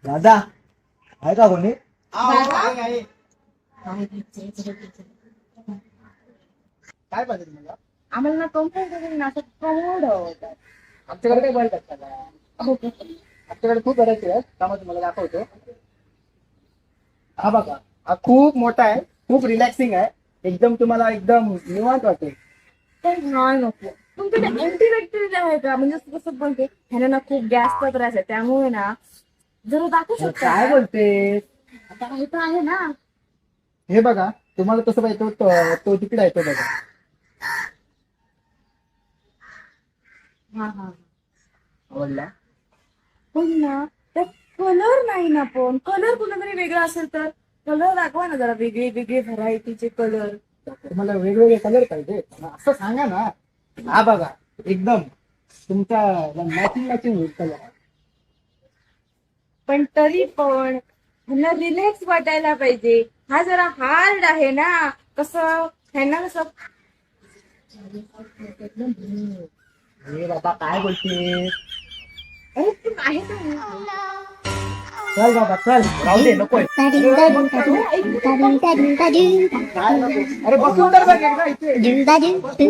दादा आहे का कोणी? काय पाहिजे तुम्हाला? आम्हाला ना कम्फर्टेबल असं कमोड होतं. आमच्याकडे काय बल्ब असतात आमच्याकडे खूप व्हरायटी आहेत, त्यामुळे तुम्हाला दाखवतो. हा बघा, हा खूप मोठा आहे, खूप रिलॅक्सिंग आहे, एकदम तुम्हाला एकदम निवांत वाटेल. पण हा नको. तुमच्याकडे अँटीबॅक्टेरियल आहे का? म्हणजे कसं बोलते ह्याला ना खूप गॅसचा त्रास आहे, त्यामुळे ना जरा दाखवू शकता काय का? बोलते? आता हे तर आहे ना. हे बघा, तुम्हाला तसं पाहिजे तो तिकडे आहे, तो बघा. हा हा. आवडला? पण ना त्यात कलर नाही ना, पण कलर कुठेतरी वेगळा असेल तर कलर दाखवा ना जरा, वेगळे वेगळे व्हरायटीचे कलर. तुम्हाला वेगवेगळे कलर पाहिजे असं सांगा ना. हा बघा, एकदम तुमच्या मॅचिंग मॅचिंग होईल कलर. पण तरी पण ह्यांना रिलॅक्स वाटायला पाहिजे. हा जरा हार्ड आहे ना, कसं ह्यांना कसं. हे बाबा काय बोलते? अरे पण आहे ना. चल बाबा चल, राहू दे, नकोय. अरे बसून तर बघ एकदा इथे.